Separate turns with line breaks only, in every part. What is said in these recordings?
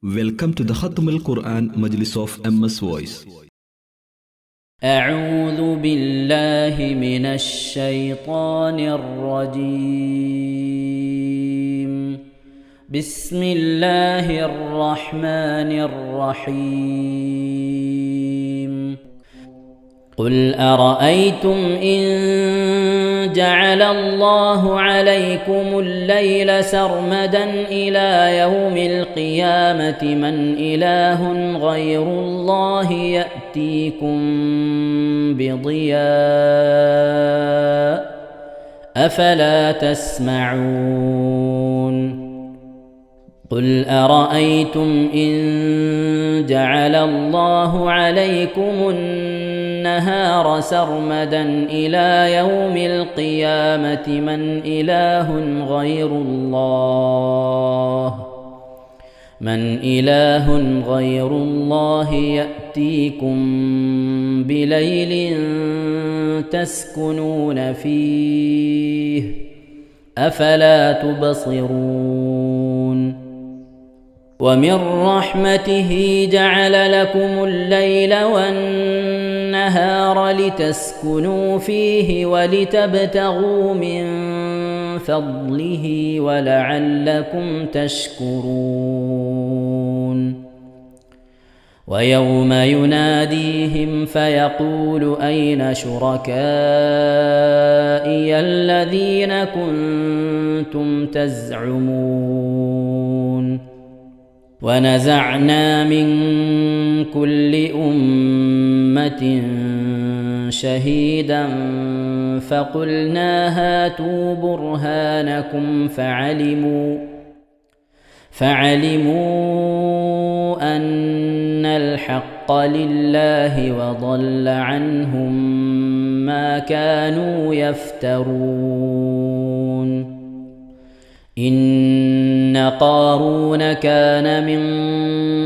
Welcome to the Khatam al-Quran Majlis of MS Voice.
أعوذ بالله من الشيطان الرجيم. بسم الله الرحمن الرحيم. قل أرأيتم إن جعل الله عليكم الليل سرمدا إلى يوم القيامة من إله غير الله يأتيكم بضياء أفلا تسمعون. قل أرأيتم إن جعل الله عليكم النهار سرمدا إلى يوم القيامة من إله غير الله يأتيكم بليل تسكنون فيه أفلا تبصرون. ومن رحمته جعل لكم الليل والنهار لتسكنوا فيه ولتبتغوا من فضله ولعلكم تشكرون. ويوم يناديهم فيقول أين شركائي الذين كنتم تزعمون. ونزعنا من كل أمة شهيدا فقلنا هاتوا برهانكم فعلموا أن الحق لله وضل عنهم ما كانوا يفترون. إن قارون كان من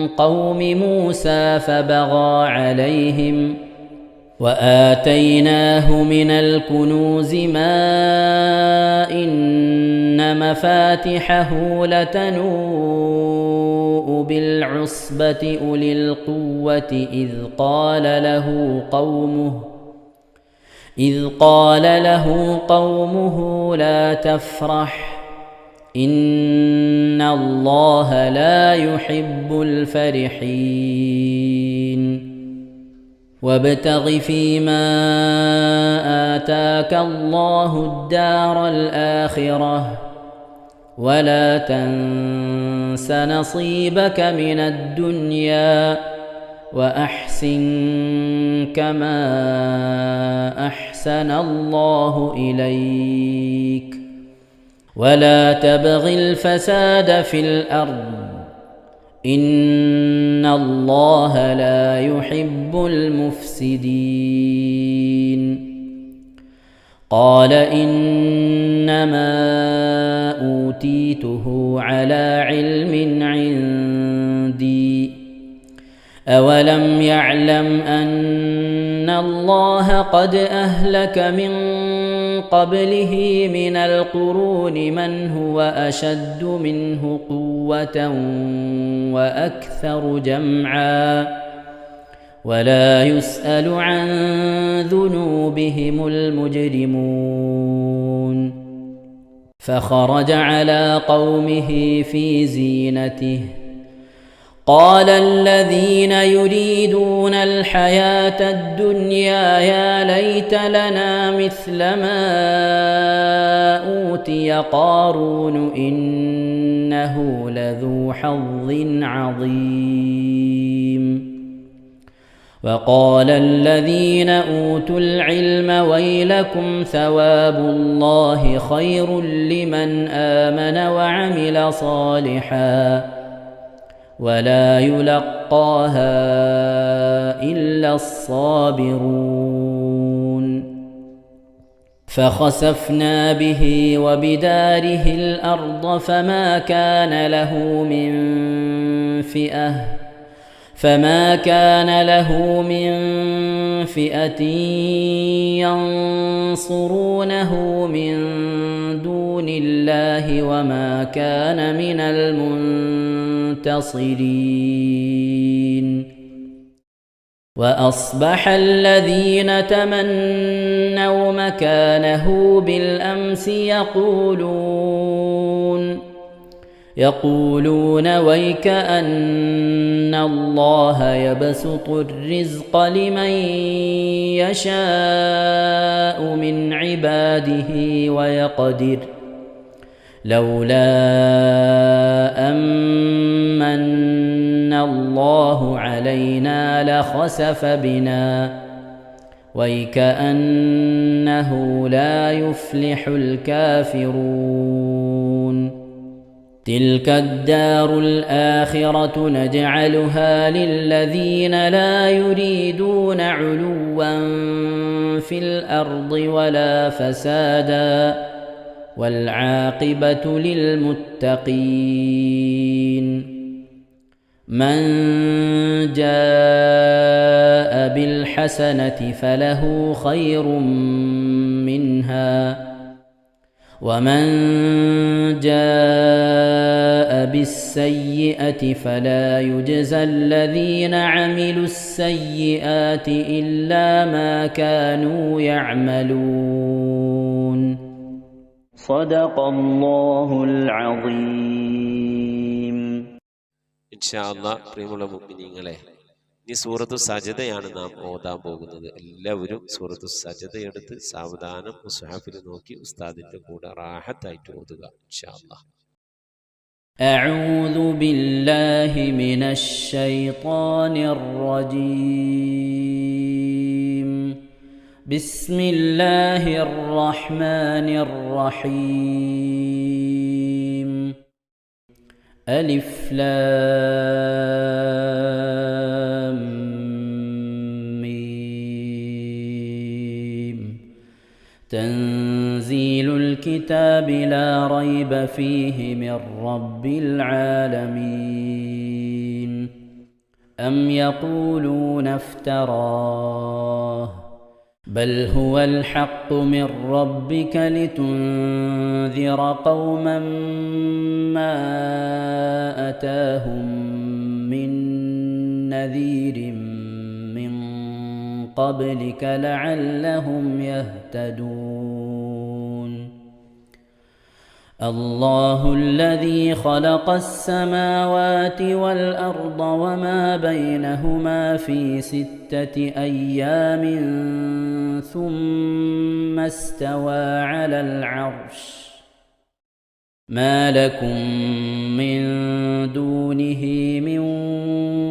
قوم موسى فبغى عليهم وآتيناه من الكنوز ما إن مفاتحه لتنوء بالعصبة أولي القوة إذ قال له قومه لا تفرح إن الله لا يحب الفرحين. وابتغ فيما آتاك الله الدار الآخرة ولا تنس نصيبك من الدنيا وأحسن كما أحسن الله إليك ولا تبغ الفساد في الأرض إن الله لا يحب المفسدين. قال إنما أوتيته على علم عندي أولم يعلم أن الله قد أهلك من قبله من القرون من هو أشد منه قوة وأكثر جمعا ولا يسأل عن ذنوبهم المجرمون. فخرج على قومه في زينته قال الذين يريدون الحياة الدنيا يا ليت لنا مثل ما أوتي قارون إنه لذو حظ عظيم. وقال الذين أوتوا العلم ويلكم ثواب الله خير لمن آمن وعمل صالحا ولا يلقاها إلا الصابرون. فخسفنا به وبداره الأرض فما كان له من فما كان له من فئة ينصرونه من دون الله وما كان من المنتصرين. وأصبح الذين تمنوا مكانه بالأمس يقولون ويك أن الله يبسط الرزق لمن يشاء من عباده ويقدر لولا أمن الله علينا لخسف بنا ويكأنه لا يفلح الكافرون. تلك الدار الآخرة نجعلها للذين لا يريدون علوا في الأرض ولا فسادا والعاقبة للمتقين. من جاء بالحسنة فله خير منها ومن جاء بالسيئة فلا يجزى الذين عملوا السيئات إلا ما كانوا يعملون. صدق الله العظيم.
ഇൻഷാ അല്ലാഹ് പ്രിയമുള്ള മുഅ്മിനീങ്ങളെ, ഈ സൂറത്തു സജദയാണ് നാം ഓതാൻ പോകുന്നത്. എല്ലാവരും സൂറത്തു സജദ എടുത്ത് സാവധാനം മുസ്ഹഫിൽ നോക്കി ഉസ്താദിന്റെ കൂടെ റാഹത്തായിട്ട് ഓതുക ഇൻഷാ അല്ലാഹ്.
أعوذ بالله من الشيطان الرجيم. بسم الله الرحمن الرحيم. ألف لام ميم. تنزيل الكتاب لا ريب فيه من رب العالمين. أم يقولون افتراه بل هو الحق من ربك لتنذر قوما ما أتاهم من نذير من قبلك لعلهم يهتدون. الله الذي خلق السماوات والأرض وما بينهما في 6 أيام ثم استوى على العرش. ما لكم من دونه من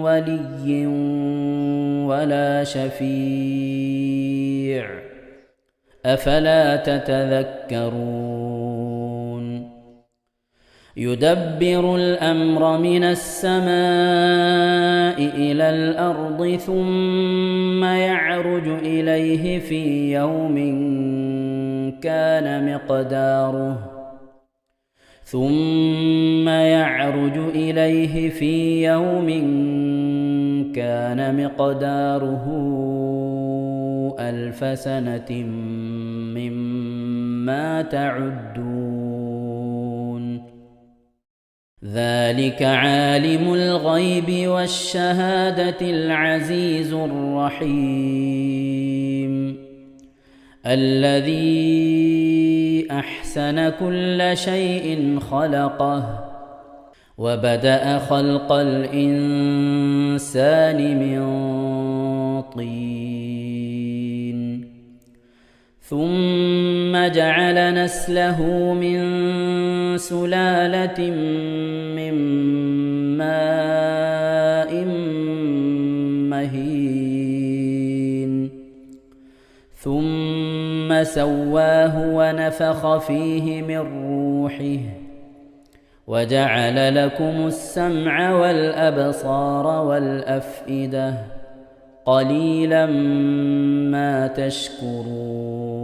ولي ولا شفيع أفلا تتذكرون. يدبر الأمر من السماء إلى الأرض ثم يعرج إليه في يوم كان مقداره 1000 سنة مما تعدون. ذلك عالم الغيب والشهادة العزيز الرحيم. الذي أحسن كل شيء خلقه وبدأ خلق الإنسان من طين ثم جعل نسله من سلالة من ماء مهين ثم سواه ونفخ فيه من روحه وجعل لكم السمع والأبصار والأفئدة قليلا ما تشكرون.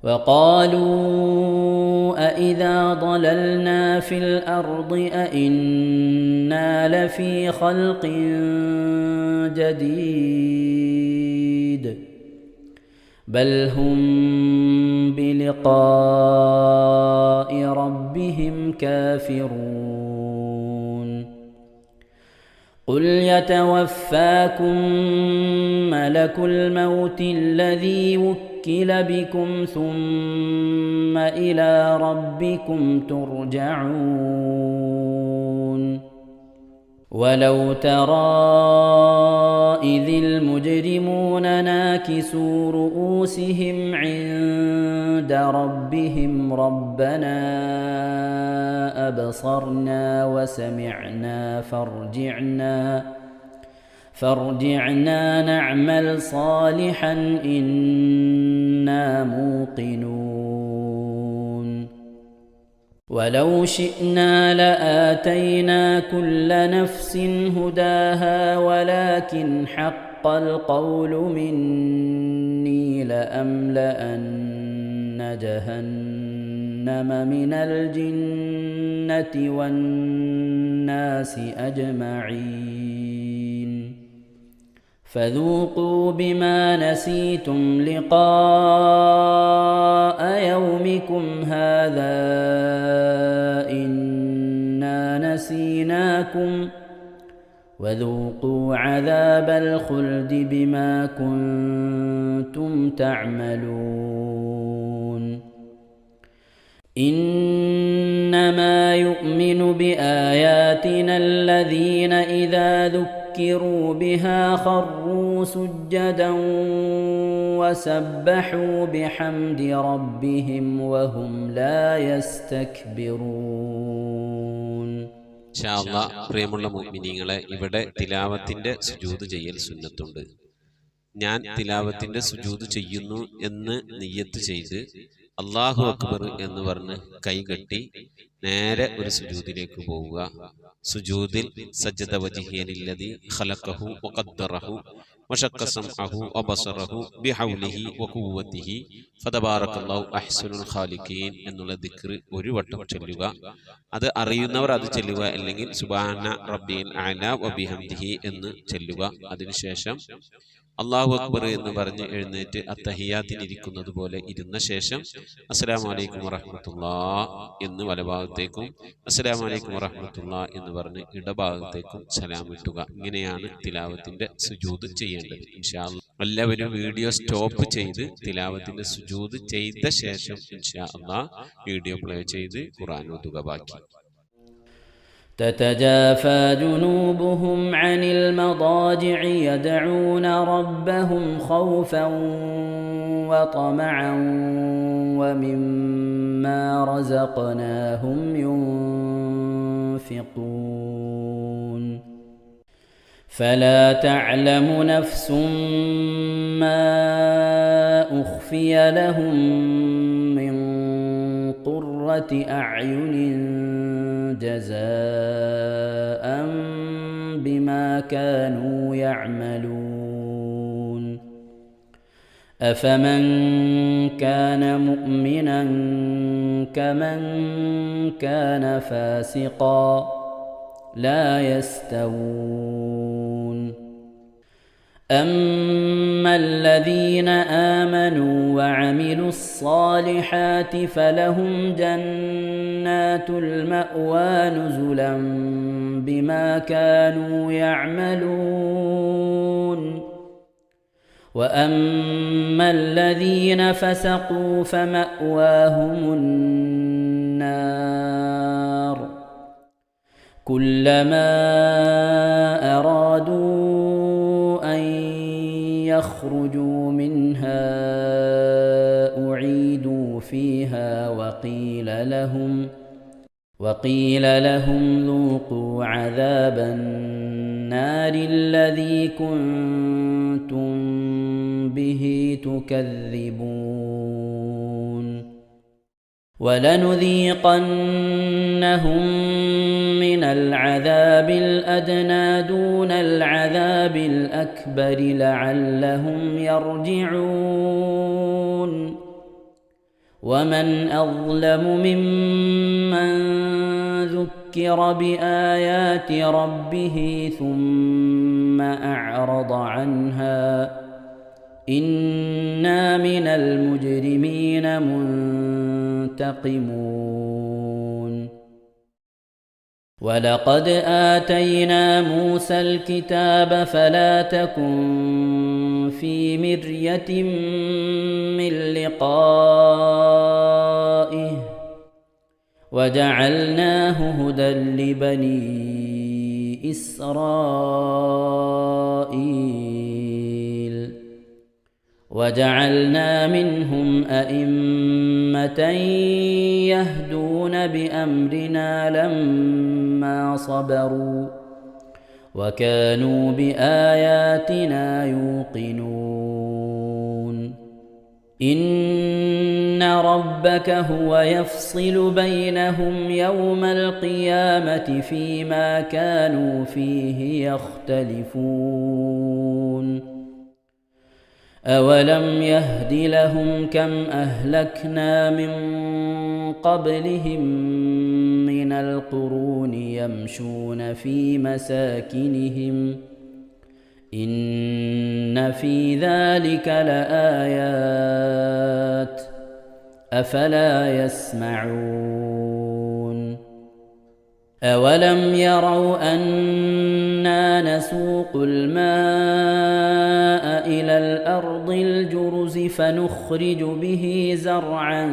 وقالوا أإذا ضللنا في الأرض أإنا لفي خلق جديد بل هم بلقاء ربهم كافرون قل يتوفاكم ملك الموت الذي وكل بكم ثم إلى ربكم ترجعون ولو ترى إذ المجرمون ناكسوا رؤوسهم عند ربهم ربنا أبصرنا وسمعنا فارجعنا نعمل صالحا إنا موقنون ولو شئنا لآتينا كل نفس هداها ولكن حق القول مني لأملأن جهنم من الجنة والناس أجمعين فذوقوا بما نسيتم لقاء يومكم هذا إنا نسيناكم وذوقوا عذاب الخلد بما كنتم تعملون إنما يؤمن بآياتنا الذين إذا ذكروا بها خروا سجدا وسبحوا بحمد ربهم وهم لا يستكبرون.
ഇൻഷാ അല്ലാഹ് പ്രിയമുള്ള മുഅ്മിനീങ്ങളെ, ഇവിടെ തിലാവത്തിന്റെ സുജൂദ് ചെയ്യൽ സുന്നത്തുണ്ട്. ഞാൻ തിലാവത്തിന്റെ സുജൂദ് ചെയ്യുന്നു എന്ന് നിയ്യത്ത് ചെയ്ത് അല്ലാഹു അക്ബർ എന്ന് പറഞ്ഞ് കൈകെട്ടി നേരെ ഒരു സുജൂദിലേക്ക് പോവുക. സുജൂദിൽ സജ്ജദ വജ്ഹിയലില്ലദി ഖലഖഹു വഖദ്ദറഹു വശഖ്ഖ സംഅഹു വബസറഹു ബിഹൗലിഹി വഖുവ്വതിഹി ഫതബാറകല്ലാഹു അഹ്സനുൽ ഖാലിഖീൻ എന്നുള്ള ദിക്ർ ഒരു വട്ടം ചൊല്ലുക. അത് അറിയുന്നവർ അത് ചൊല്ലുക, അല്ലെങ്കിൽ സുബ്ഹാന റബ്ബിൽ അഅല വബിഹംദിഹി എന്ന് ചൊല്ലുക. അതിനുശേഷം അല്ലാഹു അക്ബർ എന്ന് പറഞ്ഞ് എഴുന്നേറ്റ് അത്തഹിയാത്തിനിരിക്കുന്നത് പോലെ ഇരുന്ന ശേഷം അസ്സലാമു അലൈക്കും വറഹ്മത്തുള്ളാഹ് എന്ന് വലഭാഗത്തേക്കും അസ്സലാമു അലൈക്കും വറഹ്മത്തുള്ളാഹ് എന്ന് പറഞ്ഞ് ഇടഭാഗത്തേക്കും സലാം ഇട്ടുക. ഇങ്ങനെയാണ് തിലാവത്തിന്റെ സുജൂദ് ചെയ്യേണ്ടത്. ഇൻഷാ അല്ലാഹ് എല്ലാവരും വീഡിയോ സ്റ്റോപ്പ് ചെയ്ത് തിലാവത്തിന്റെ സുജൂദ് ചെയ്ത ശേഷം ഇൻഷാ അല്ലാഹ് വീഡിയോ പ്ലേ ചെയ്ത് ഖുർആൻ ഓതുക. ബാക്കി
تتجافى جنوبهم عن المضاجع يدعون ربهم خوفا وطمعا ومما رزقناهم ينفقون فلا تعلم نفس ما أخفي لهم من قرة أعين جزاء بما كانوا يعملون أفمن كان مؤمنا كمن كان فاسقا لا يستوون أما الذين آمنوا وعملوا الصالحات فلهم جنات المأوى نزلا بما كانوا يعملون وأما الذين فسقوا فمأواهم النار كلما أرادوا أن يخرجوا منها أعيدوا فيها وقيل لهم ذوقوا عذاب النار الذي كنتم به تكذبون ولنذيقنهم من العذاب الأدنى دون العذاب الأكبر لعلهم يرجعون ومن أظلم ممن ذكر بآيات ربه ثم أعرض عنها إنا من المجرمين منتقمون ولقد آتينا موسى الكتاب فلا تكن في مرية من لقائه وجعلناه هدى لبني إسرائيل وجعلنا منهم أئمة يهدون بأمرنا لما صبروا وكانوا بآياتنا يوقنون إن ربك هو يفصل بينهم يوم القيامة فيما كانوا فيه يختلفون أولم يهد لهم كم أهلكنا من قبلهم من القرون يمشون في مساكنهم إن في ذلك لآيات أفلا يسمعون أولم يروا أنا نسوق الماء إلى الأرض الجرز فنخرج به زرعا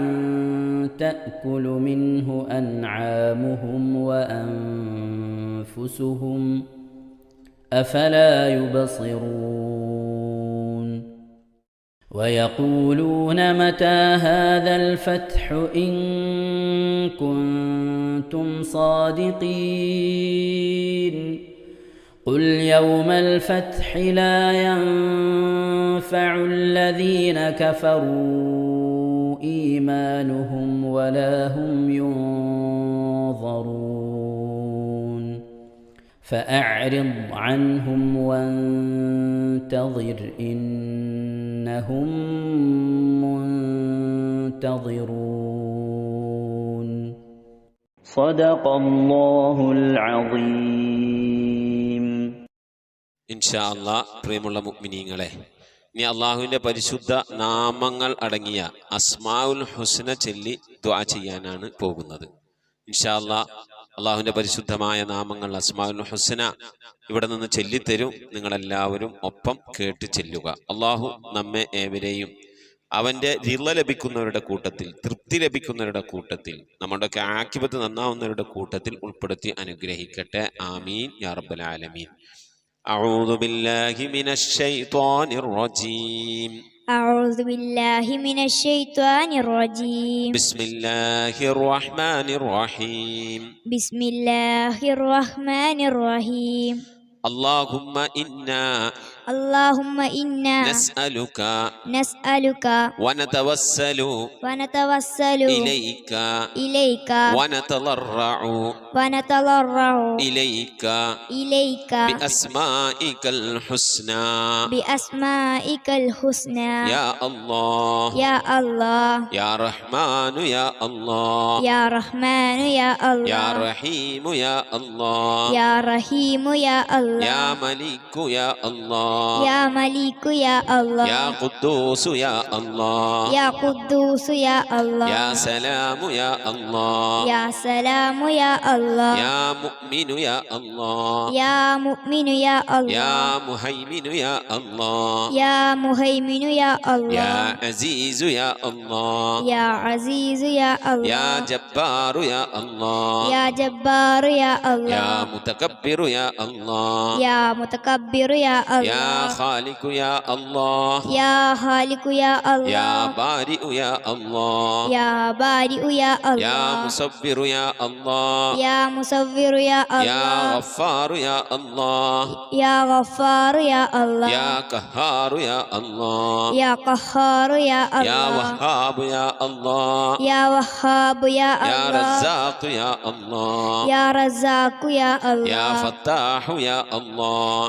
تأكل منه أنعامهم وأنفسهم أفلا يبصرون ويقولون متى هذا الفتح إن كنتم صادقين قل يوم الفتح لا ينفع الذين كفروا إيمانهم ولا هم ينظرون فأعرض عنهم وانتظر إنهم منتظرون صدق الله العظيم.
ഇൻഷാ അല്ലാഹ് പ്രിയമുള്ള മുഅ്മിനീങ്ങളെ, ഇനി അള്ളാഹുവിൻ്റെ പരിശുദ്ധ നാമങ്ങൾ അടങ്ങിയ അസ്മാഉൽ ഹുസ്ന ചൊല്ലി ദുആ ചെയ്യാനാണ് പോകുന്നത്. ഇൻഷാ അല്ലാഹ് അള്ളാഹുവിൻ്റെ പരിശുദ്ധമായ നാമങ്ങൾ അസ്മാഉൽ ഹുസ്ന ഇവിടെ നിന്ന് ചൊല്ലിത്തരും. നിങ്ങളെല്ലാവരും ഒപ്പം കേട്ട് ചെല്ലുക. അള്ളാഹു നമ്മെ ഏവരെയും അവൻ്റെ റിള ലഭിക്കുന്നവരുടെ കൂട്ടത്തിൽ, തൃപ്തി ലഭിക്കുന്നവരുടെ കൂട്ടത്തിൽ, നമ്മുടെയൊക്കെ ആഖിബത്ത് നന്നാവുന്നവരുടെ കൂട്ടത്തിൽ ഉൾപ്പെടുത്തി അനുഗ്രഹിക്കട്ടെ. ആമീൻ യാ റബ്ബൽ ആലമീൻ. أعوذ بالله من الشيطان الرجيم.
أعوذ بالله من الشيطان الرجيم.
بسم الله الرحمن الرحيم.
بسم الله الرحمن الرحيم.
اللهم إنا نسألك ونتوسل إليك ونتضرع إليك بأسمائك الحسنى يا الله يا رحمن يا الله يا رحيم يا الله يا ملك يا الله يا قدوس يا الله يا سلام يا الله يا مؤمن يا الله يا مهيمن يا الله يا عزيز يا الله يا جبار يا الله يا متكبر يا الله يا خالق يا الله يا بارئ يا الله يا مصبر يا الله يا غفار يا الله يا قهار يا الله يا وهاب يا الله يا رزاق يا الله يا فتاح يا الله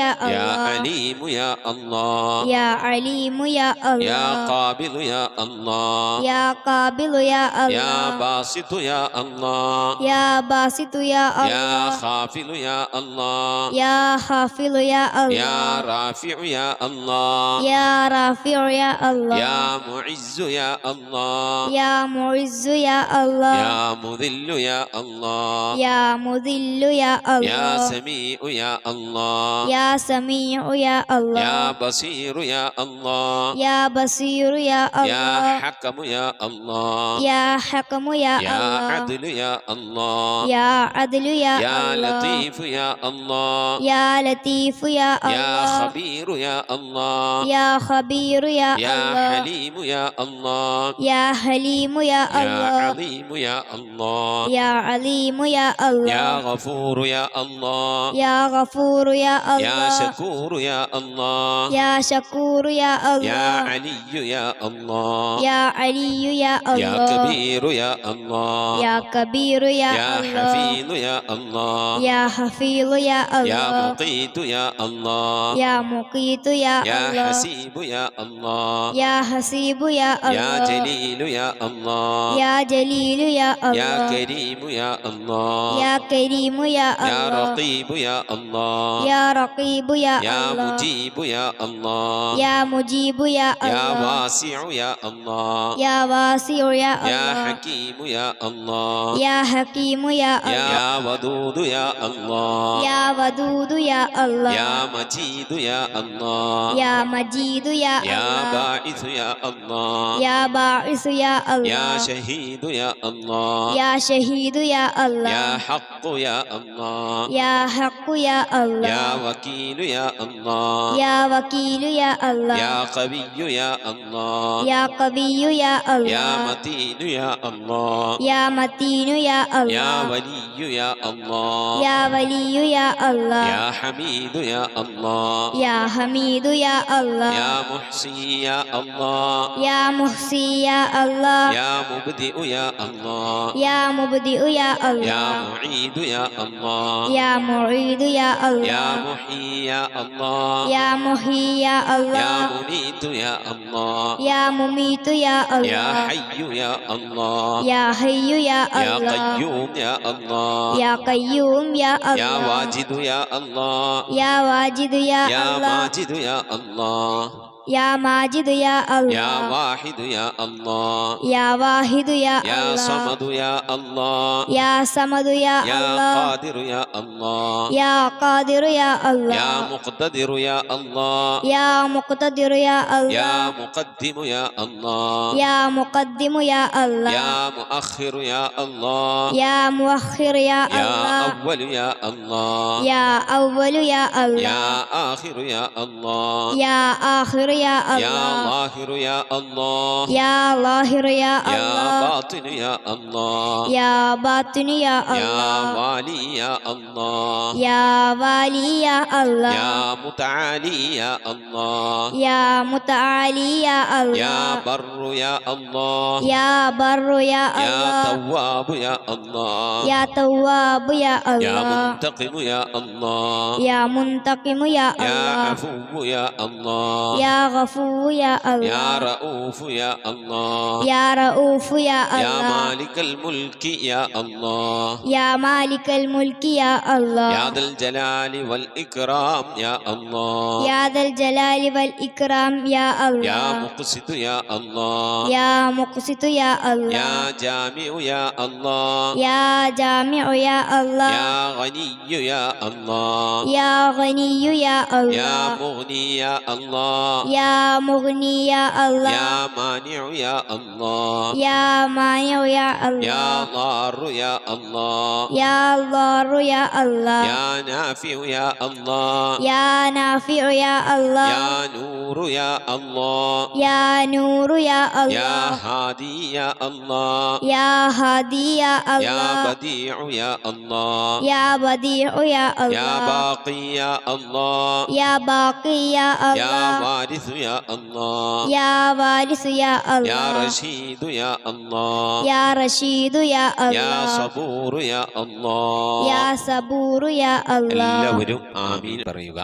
يا
يا
الله
عليم يا الله
يا عليم يا
يا
الله
قابل يا الله
يا قابل يا
يا
الله
باسط يا الله
يا باسط يا
يا
الله
خافل يا الله
يا حافظ يا
يا
الله
رافع يا الله
يا رافع يا الله
يا معز يا الله
يا معز يا الله
يا مذل يا الله
يا مذل يا
يا
الله
سميع يا الله
يا سميع يا الله
يا بصير يا الله
يا بصير يا
يا
الله
حكم يا الله
يا حكم يا
يا
الله
عدل يا الله
يا عدل يا
يا
الله
لطيف يا الله
يا لطيف يا
يا
الله
خبير يا الله
يا خبير يا
يا
الله
حليم يا الله
يا حليم يا
يا
الله
عليم يا الله
يا عليم يا
يا
الله
غفور يا الله
يا غفور يا
يا
الله
شكور يا الله
يا شكور يا
يا
الله
علي يا الله
يا علي يا
يا
الله
كبير يا الله
يا كبير يا
يا
الله
حفيظ يا الله
يا حفيظ يا
يا
الله
مقيت يا الله
يا مقيت يا
يا
الله
حسيب يا الله
يا حسيب يا
يا
الله
جليل يا الله
يا جليل يا
يا
الله
كريم يا الله
يا كريم يا
يا
الله
رقيب يا الله
يا رقيب يا
يا
الله
مجيب يا الله
يا مجيب يا
يا
الله
واسع يا الله
يا واسع يا
يا
الله
حكيم يا الله
يا حكيم يا الله
يا ودود يا الله
يا ودود يا الله
يا مجيد يا الله
يا مجيد يا
يا
الله
باعث يا الله
يا باعث يا
يا
الله
شهيد يا الله
يا شهيد يا
يا
الله
حق يا الله
يا حق يا الله
يا وكيل يا الله
يا وكيل يا الله
يا قوي يا الله
يا قوي يا
يا
الله
متين يا الله
يا متين يا
يا
الله
ولي يا الله
يا ولي يا الله
يا حميد يا الله
يا حميد يا الله
يا محصي يا الله
يا محصي يا الله
يا مبدئ يا الله
يا مبدئ يا
يا
الله
معيد يا الله
يا معيد يا
يا
الله
محيي يا الله
يا محيي يا
يا
الله
مميت يا الله
يا مميت يا
يا
الله
حي يا الله
يا حي يا
يا
الله
قيوم يا الله
يا قيوم يا
يا
الله
واجد يا الله
يا واجد يا
يا
الله
ماجد يا الله
يا ماجد يا
يا
الله
واحد يا الله
يا واحد يا
يا
الله
صمد يا الله
يا صمد يا
يا
الله
قادر يا الله
يا قادر يا الله
يا مقتدر يا الله
يا مقتدر يا
يا
الله
مقدم يا الله
يا مقدم يا الله
يا مؤخر يا الله
يا مؤخر يا
يا
الله
أول يا الله
يا أول يا
يا
الله
آخر يا الله
يا آخر يا
يا
الله
ظاهر يا الله
يا ظاهر يا
يا
الله
باطن يا الله
يا باطن يا
يا
الله
والي يا الله
يا والي يا الله
يا متعالي يا الله
يا متعالي يا
يا
الله
بر يا الله
يا بر يا
يا
الله
تواب يا الله
يا تواب يا
يا
الله
منتقم يا الله
يا منتقم يا
يا
الله
عفو يا الله
يا غفور يا
يا
الله
رؤوف يا الله
يا رؤوف يا
يا
الله
مالك الملك يا الله
يا مالك الملك يا الله
يا ذا الجلال والإكرام يا الله
يا ذا الجلال والإكرام يا
يا
الله
مقسط يا الله
يا مقسط يا الله
يا جامع يا الله
يا جامع يا الله
يا غني يا الله
يا غني يا
يا
الله
مغني يا الله
يا مغني يا الله
يا مانع يا الله
يا مانع يا
يا
الله
ضار يا الله
يا ضار يا الله
يا نافع يا الله
يا نافع يا الله
يا نور يا الله
يا نور يا
يا
الله
هادي يا الله
يا هادي يا
يا
الله
بديع يا الله
يا بديع يا
يا
الله
باقي يا الله
يا باقي يا
يا
الله
وارث يا الله
يا وارث يا
يا
الله
رشيد يا الله
يا رشيد يا
يا
الله
صبور يا الله
يا صبور يا الله
എല്ലാവരും ആമീൻ പറയുക.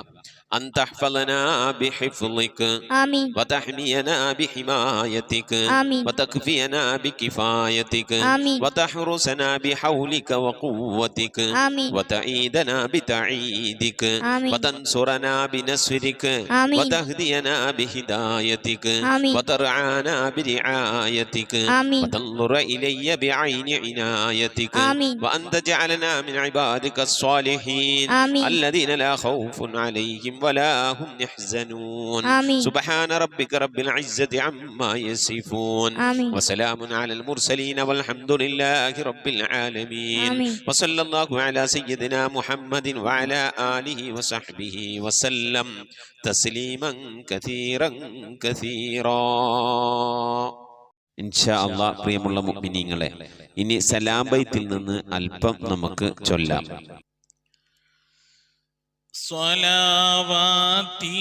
أن تحفظنا بحفظك
آمين
وتحمينا بحمايتك
آمين
وتكفينا بكفايتك
آمين
وتحرسنا بحولك وقوتك
آمين
وتعيدنا بتعيدك
آمين
وتنصرنا بنصرك
آمين
وتهدينا بهدايتك
آمين
وترعانا برعايتك
آمين
وتنظر إلي بعين عنايتك
آمين
وأن تجعلنا من عبادك الصالحين
آمين
الذين لا خوف عليهم ولا هم يحزنون
آمين
سبحان ربك رب العزة عما يصفون
آمين
وسلام على المرسلين والحمد لله رب العالمين
آمين
وصلى الله على سيدنا محمد وعلى آله وصحبه وسلم تسليما كثيرا كثيرا ഇൻഷാ അല്ലാഹ്. പ്രിയമുള്ള മുഅ്മിനീങ്ങളെ, ഇനി സലാം ബൈത്തിൽ നിന്ന് അല്പം നമുക്ക് ചൊല്ലാം.
സ്വലാവാതി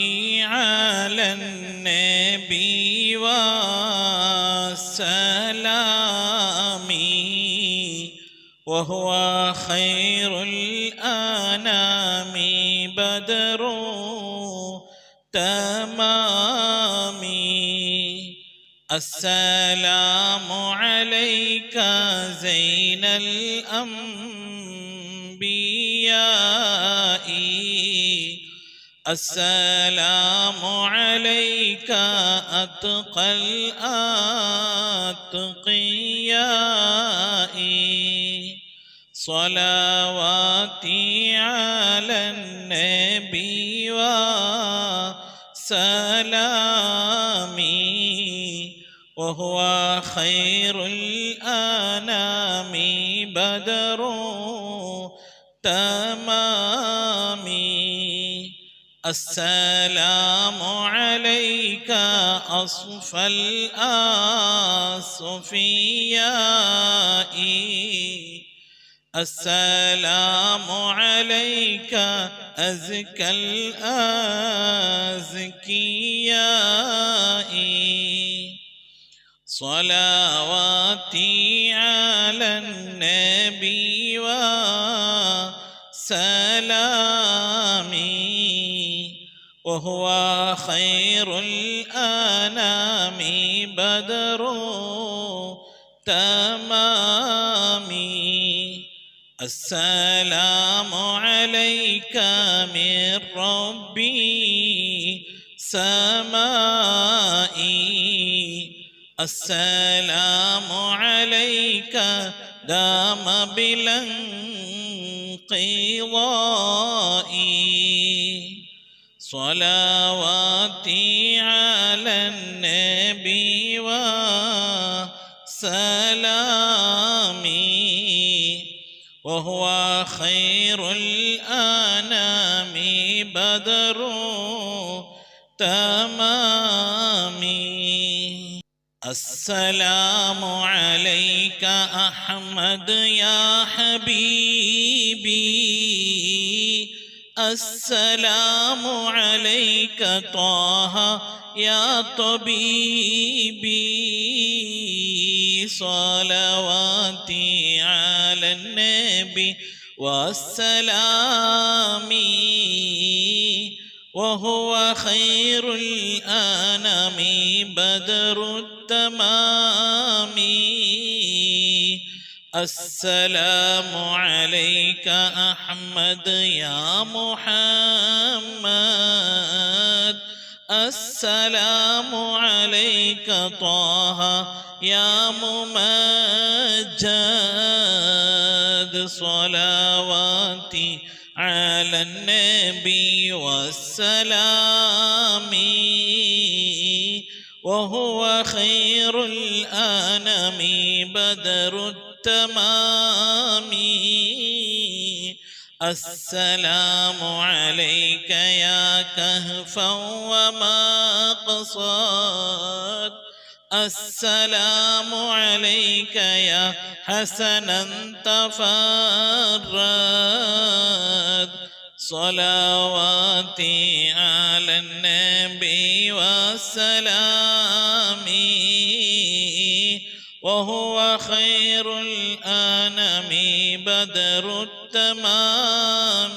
അലന്നബി വസലാമി വഹുവ ഖൈറുൽ അനാമി ബദറു തമാമി അസ്സലാമു അലൈക സൈനൽ അംബിയാഇ السلام عليك أتقى الأتقياء صلواتي على النبي وسلامي وهو خير الأنام بدر تمامي السلام عليك أصفى الأصفياء السلام عليك أزكى الأزكياء صلواتي على النبي وسلامي وهو خير الأنام بدر تمامي السلام عليك من ربي سمائي السلام عليك دام بلا انقضاء صلواتي على النبي وسلامي وهو خير الأنام بدر تمامي السلام عليك أحمد يا حبيبي السلام عليك طه يا طبيبي صلواتي على النبي والسلام وهو خير الأنام بدر التمام السلام عليك أحمد يا محمد السلام عليك طه يا ممجد صلواتي على النبي والسلام وهو خير الأنام بدر التمام السلام عليك يا كهفا وما قصد السلام عليك يا حسنا تفرد صلواتي على النبي والسلام وهو خير الأنام بدر التمام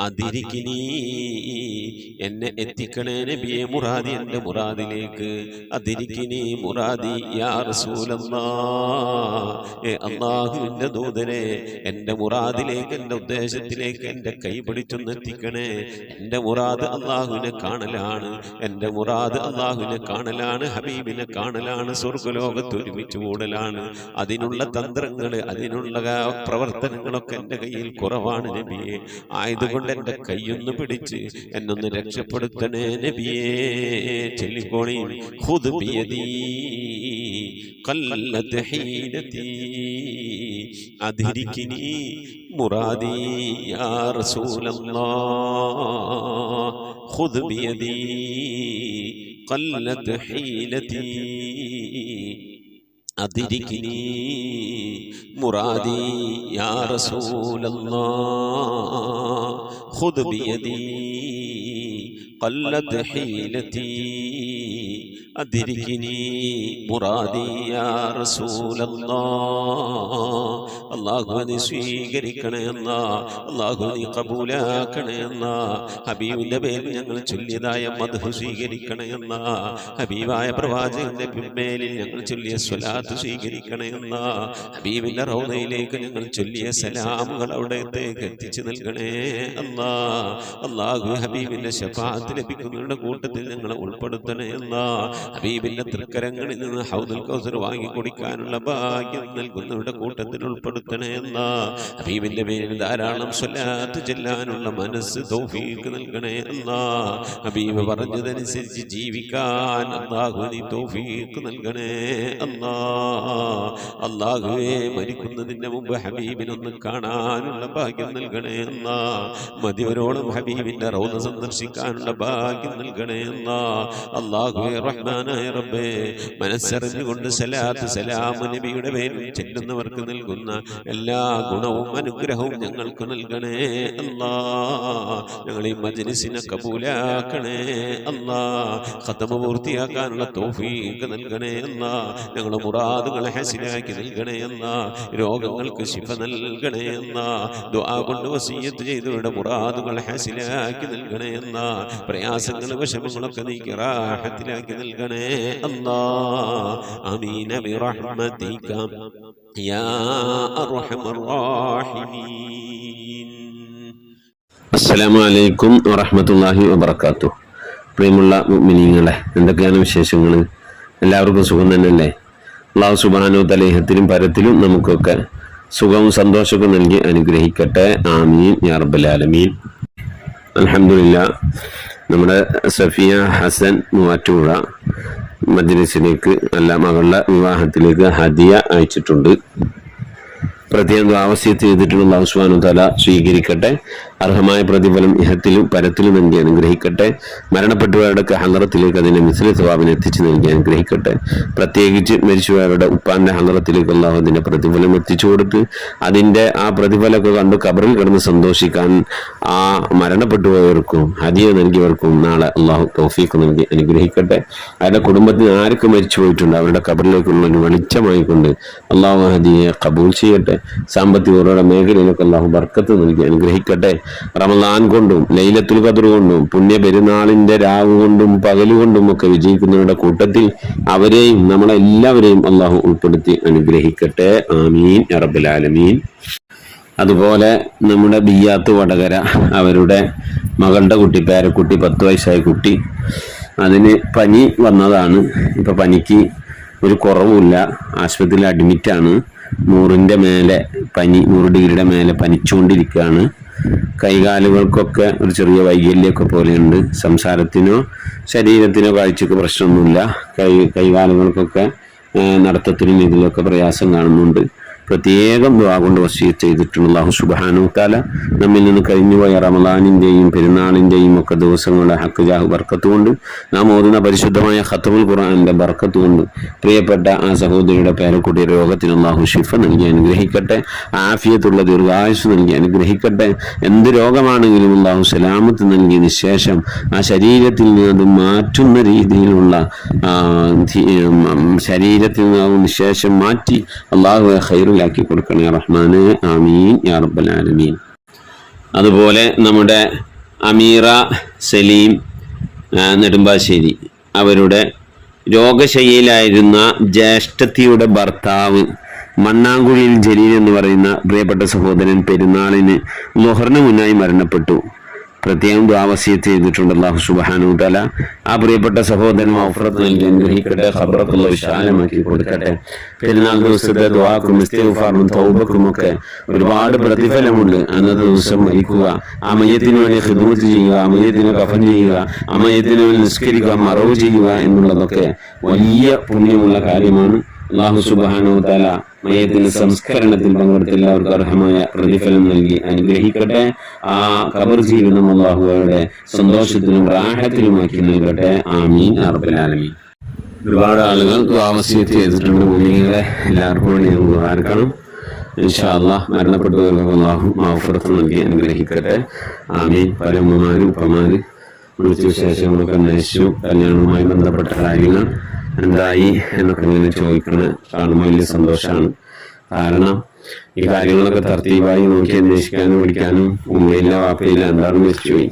അതിരിക്കിനി എന്നെ എത്തിക്കണേ നബിയെ മുറാദി എൻ്റെ മുറാദിലേക്ക്. അതിരിക്കിനി മുറാദി യാ റസൂലല്ലാഹ്, അല്ലാഹുവിൻ്റെ ദൂതനെ എൻ്റെ മുറാദിലേക്ക്, എൻ്റെ ഉദ്ദേശത്തിലേക്ക് എൻ്റെ കൈ പിടിച്ചൊന്ന് എത്തിക്കണേ. എൻ്റെ മുറാദ് അല്ലാഹുവിനെ കാണലാണ്, എൻ്റെ മുറാദ് അല്ലാഹുവിനെ കാണലാണ്, ഹബീബിനെ കാണലാണ്, സ്വർഗ്ഗലോകത്ത് ഒരുമിച്ച് കൂടലാണ്. അതിനുള്ള തന്ത്രങ്ങൾ, അതിനുള്ള പ്രവർത്തനങ്ങളൊക്കെ എൻ്റെ കയ്യിൽ കുറവാണ് നബിയെ. ആയതുകൊണ്ട് എൻ്റെ കൈയൊന്ന് പിടിച്ച് എന്നൊന്ന് രക്ഷപ്പെടുത്തണേ നബിയേ. ചൊല്ലിക്കോളി, ഖുദ് ബിയദീ ഖല്ലത് ഹീനതീ അദ്രികിനി മുറാദി യാ റസൂലല്ലാഹ്. ഖുദ് ബിയദീ ഖല്ലത് ഹീനതീ അദ്രികിനി മുറാദി യാ റസൂലല്ലാഹ്. ഖുദ് ബിയദീ ഖല്ലത് ഹീലതീ അദ്രികിനി മുറാദി യാ റസൂലല്ലാഹ്. അല്ലാഹുവിനെ സ്വീകരിക്കണേ എന്നാ, അല്ലാഹുവിനെ കബൂലാക്കണേ എന്നാ, ഹബീബിന്റെ പേരിൽ ഞങ്ങൾ ചൊല്ലിയതായ മദ്ഹ് സ്വീകരിക്കണേ എന്നാ, ഹബീബായ പ്രവാചകന്റെ മേലിൽ ഞങ്ങൾ ചൊല്ലിയ സ്വലാത്ത് സ്വീകരിക്കണേ എന്നാ, ഹബീബിന്റെ റൗദയിലേക്ക് ഞങ്ങൾ ചൊല്ലിയ സലാമുകൾ അവിടത്തേക്ക് എത്തിച്ചു നൽകണേ അല്ലാ. അല്ലാഹു ഹബീബിന്റെ ശഫാഅത്ത് ലഭിക്കുന്നവരുടെ കൂട്ടത്തിൽ ഞങ്ങളെ ഉൾപ്പെടുത്തണേ എന്നാ, ഹബീബിന്റെ തൃക്കരങ്ങളിൽ നിന്ന് ഹൗദുൽ കൗസർ വാങ്ങി കുടിക്കാനുള്ള ഭാഗ്യം നൽകുന്നവരുടെ കൂട്ടത്തിൽ ഉൾപ്പെടുത്തണേ എന്നാ, ഹബീബിന്റെ പേരിൽ ധാരാളം സ്വലാത്ത് ചെല്ലാനുള്ള മനസ്സ് തൗഫീഖ് നൽകണേ എന്നാ, ഹബീബ് പറഞ്ഞതനുസരിച്ച് ജീവിക്കാൻ അല്ലാഹു നീ തൗഫീഖ് നൽകണേ അല്ലാ. അല്ലാഹുവേ, മരിക്കുന്നതിന്റെ മുമ്പ് ഹബീബിനൊന്ന് കാണാനുള്ള ഭാഗ്യം നൽകണേ എന്നാ, മതിവരോളം ഹബീബിന്റെ റൗദ സന്ദർശിക്കാനുള്ള ഭാഗ്യം നൽകണേ എന്നാ. അല്ലാഹുവേ റഹ്മാനായ റബ്ബേ, മനസ്സറിഞ്ഞുകൊണ്ട് സലാത്ത് സലാം നബിയുടെ പേരിൽ ചെല്ലുന്നവർക്ക് നൽകുന്ന എല്ലാ ഗുണവും അനുഗ്രഹവും ഞങ്ങൾക്ക് നൽകണേ അല്ലാ. ഞങ്ങൾ ഈ മജ്ലിസിനെ കബൂലാക്കണേ അല്ലാ. ഖതമ പൂർത്തിയാക്കാനുള്ള തൗഫീഖ് നൽകണേ അല്ലാ. ഞങ്ങളുടെ മുറാദുകളെ ഹസിലാക്കി നൽകണേ അല്ലാ. രോഗങ്ങൾക്ക് ശിഫ നൽകണേ അല്ലാ. ദുആ കൊണ്ട് വസിയ്യത്ത് ചെയ്തവരുടെ മുറാദുകൾ ഹസിലാക്കി നൽകണേ അല്ലാ. പ്രയാസങ്ങൾ വിഷമങ്ങളൊക്കെ നീക്കി റാഹത്തിലാക്കി നൽകണേ അല്ലാ. ആമീൻ ബിറഹ്മതിക യാ അർഹമർ റഹീമീൻ.
അസ്സലാമു അലൈക്കും വറഹ്മത്തുള്ളാഹി വബറകാതുഹു. പ്രിയമുള്ള മുഅ്മിനീങ്ങളെ, എന്തൊക്കെയാണ് വിശേഷങ്ങൾ? എല്ലാവർക്കും സുഖം തന്നെയല്ലേ? അല്ലാഹു സുബ്ഹാനഹു വ തആല ഇഹത്തിലും പരത്തിലും നമുക്കൊക്കെ സുഖവും സന്തോഷമൊക്കെ നൽകി അനുഗ്രഹിക്കട്ടെ. ആമീൻ യാ റബ്ബൽ ആലമീൻ. അൽഹംദുലില്ലാഹ്, നമ്മുടെ സഫിയ ഹസൻ മൂവാറ്റുപുഴ മജ്ലിസിലേക്ക് അല്ല മകളുടെ വിവാഹത്തിലേക്ക് ഹദിയ അയച്ചിട്ടുണ്ട്. പ്രത്യേകം ആവശ്യത്ത് ചെയ്തിട്ടുള്ള അല്ലാഹു സുബ്ഹാനഹു വ തആല സ്വീകരിക്കട്ടെ. അർഹമായ പ്രതിഫലം ഇഹത്തിലും പരത്തിലും നൽകി അനുഗ്രഹിക്കട്ടെ. മരണപ്പെട്ടവരുടെ ഹളറത്തിലേക്ക് അതിന്റെ മിസ്ല സവാബിനെ എത്തിച്ചു നൽകി അനുഗ്രഹിക്കട്ടെ. പ്രത്യേകിച്ച് മരിച്ചുപോയവരുടെ ഉപ്പാന്റെ ഹളറത്തിലേക്ക് അല്ലാഹു അതിന്റെ പ്രതിഫലം എത്തിച്ചു കൊടുത്ത് അതിന്റെ ആ പ്രതിഫലമൊക്കെ കണ്ട് ഖബറിൽ കിടന്ന് സന്തോഷിക്കാൻ ആ മരണപ്പെട്ടുപോയവർക്കും ഹദിയ നൽകിയവർക്കും നാളെ അല്ലാഹു തൗഫീഖ് നൽകി അനുഗ്രഹിക്കട്ടെ. അവരുടെ കുടുംബത്തിന് ആർക്ക് മരിച്ചു പോയിട്ടുണ്ട് അവരുടെ ഖബറിലേക്കുള്ള ഒരു വെളിച്ചമായിക്കൊണ്ട് അല്ലാഹു ഹദിയെ കബൂൽ ചെയ്യട്ടെ. സാമ്പത്തിക മേഖലയിലൊക്കെ അല്ലാഹു ബർക്കത്ത് നൽകി അനുഗ്രഹിക്കട്ടെ. റമളാൻ കൊണ്ടും ലൈലത്തുൽ ഖദ്ർ കൊണ്ടും പുണ്യ പെരുന്നാളിന്റെ രാവ് കൊണ്ടും പകലുകൊണ്ടും ഒക്കെ വിജയിക്കുന്നവരുടെ കൂട്ടത്തിൽ അവരെയും നമ്മളെല്ലാവരെയും അല്ലാഹു ഉൾപ്പെടുത്തി അനുഗ്രഹിക്കട്ടെ. ആമീൻ യാ റബ്ബൽ ആലമീൻ. അതുപോലെ നമ്മുടെ ബിയ്യാത്ത് വടകര അവരുടെ മകളുടെ കുട്ടി, പേരക്കുട്ടി, 10 വയസ്സായ കുട്ടി, അതിന് പനി വന്നതാണ്. ഇപ്പൊ പനിക്ക് ഒരു കുറവുമില്ല, ആശുപത്രിയിൽ അഡ്മിറ്റാണ്. 100ന്റെ മേലെ പനി, 100 ഡിഗ്രിയുടെ മേലെ പനിച്ചുകൊണ്ടിരിക്കുകയാണ്. കൈകാലുകൾക്കൊക്കെ ഒരു ചെറിയ വൈകല്യമൊക്കെ പോലെയുണ്ട്. സംസാരത്തിനോ ശരീരത്തിനോ കാഴ്ചക്ക് പ്രശ്നമൊന്നുമില്ല. കൈകാലുകൾക്കൊക്കെ നടത്തത്തിനും ഇതിലൊക്കെ പ്രയാസം കാണുന്നുണ്ട്. പ്രത്യേകം ദുആ കൊണ്ട് വസിയത്ത് ചെയ്തിട്ടുണ്ട്. അല്ലാഹു സുബ്ഹാനഹു വ തആല നമ്മിൽ നിന്ന് കഴിഞ്ഞുപോയ റമളാനിന്റെയും പെരുന്നാളിന്റെയും ഒക്കെ ദിവസങ്ങളുടെ ഹക്ക് ജാഹ് ബർക്കത്ത് കൊണ്ട് നാം ഓതുന്ന പരിശുദ്ധമായ ഖത്മുൽ ഖുർആന്റെ ബർക്കത്ത് കൊണ്ട് പ്രിയപ്പെട്ട ആ സഹോദരിയുടെ പേരക്കുട്ടി രോഗത്തിന് അല്ലാഹു ശിഫ നൽകി അനുഗ്രഹിക്കട്ടെ. ആഫിയത്തുള്ള ദീർഘായുസ് നൽകി അനുഗ്രഹിക്കട്ടെ. എന്ത് രോഗമാണെങ്കിലും അല്ലാഹു സലാമത്ത് നൽകിയതിന് ശേഷം ആ ശരീരത്തിൽ നിന്ന് അത് മാറ്റുന്ന രീതിയിലുള്ള ശരീരത്തിൽ നിന്ന് ശേഷം മാറ്റി അല്ലാഹു ഖൈറുലാക്കി കൊടുക്കണേ റഹ്മാനെ. ആമീൻ യാ റബ്ബൽ ആലമീൻ. അതുപോലെ നമ്മുടെ അമീറ സലീം നെടുമ്പാശ്ശേരി അവരുടെ രോഗശയ്യയിലായിരുന്ന ജ്യേഷ്ഠത്തിയുടെ ഭർത്താവ് മണ്ണാങ്കുഴിയിൽ ജലീൽ എന്ന് പറയുന്ന പ്രിയപ്പെട്ട സഹോദരൻ പെരുന്നാളിന് ളുഹറിന് മുന്നായി മരണപ്പെട്ടു. പ്രത്യേകം ദുആവസിയത്ത് ചെയ്തിട്ടുണ്ട്. അല്ലാഹു സുബ്ഹാനഹു വ തആല ആ പ്രിയപ്പെട്ട സഹോദരൻ മഗ്ഫിറത്ത് നൽകി അനുഗ്രഹിക്കട്ടെ, ഖബറൊക്കെ അല്ലാഹു വിശാലമാക്കി കൊടുക്കട്ടെ. പെരുന്നാൾ ദിവസത്തെ ദുആക്കും ഇസ്തിഗ്ഫാറും തൗബക്കും ഒക്കെ ഒരുപാട് പ്രതിഫലമുണ്ട്. അന്നത്തെ ദിവസം മരിക്കുക, ആ മയ്യത്തിന് വേണ്ടി ഖിദ്മത്ത് ചെയ്യുക, ആ മയ്യത്തിന് കഫൻ ചെയ്യുക, ആ മയ്യത്തിന് വേണ്ടി നിസ്കരിക്കുക, മറവ് ചെയ്യുക എന്നുള്ളതൊക്കെ വലിയ പുണ്യമുള്ള കാര്യമാണ്. അല്ലാഹു സുബ്ഹാനഹു വ തആല മയ്യത്തിന്റെ സംസ്കരണത്തിൽ പങ്കെടുത്ത എല്ലാവർക്കും അർഹമായ പ്രതിഫലം നൽകി അനുഗ്രഹിക്കട്ടെ. ആ ഖബർ ജീവിതം അല്ലാഹു അവരുടെ സന്തോഷത്തിലും റാഹത്തിലുമാക്കി നൽകട്ടെ. ആമീൻ യാ റബ്ബൽ ആലമീൻ. ഒരുപാട് ആളുകൾ ദുആവസിയത്ത് ചെയ്തിട്ടുണ്ട്. മുഅ്മിനീങ്ങളെ എല്ലാവർക്കും വേണ്ടി ദുആർക്കണം. ഇൻഷാ അല്ലാഹ് മരണപ്പെട്ടവർക്ക് അല്ലാഹു മഗ്ഫിറത്ത് നൽകി അനുഗ്രഹിക്കട്ടെ. ആമീൻ. പല ഉമ്മമാരും ഉപ്പമാര് വിളിച്ച വിശേഷങ്ങളൊക്കെ അന്വേഷിച്ചു. കല്യാണവുമായി ബന്ധപ്പെട്ട കാര്യങ്ങൾ എന്തായി എന്നൊക്കെ ഇങ്ങനെ ചോദിക്കുന്നത് കാണുമ്പോൾ വലിയ സന്തോഷമാണ്. കാരണം ഈ കാര്യങ്ങളൊക്കെ തർത്തീബായി നോക്കി അന്വേഷിക്കാനും വിളിക്കാനും ഉമ്മയില്ല വാപ്പയില്ല എന്താണെന്ന് മരിച്ചുപോയി.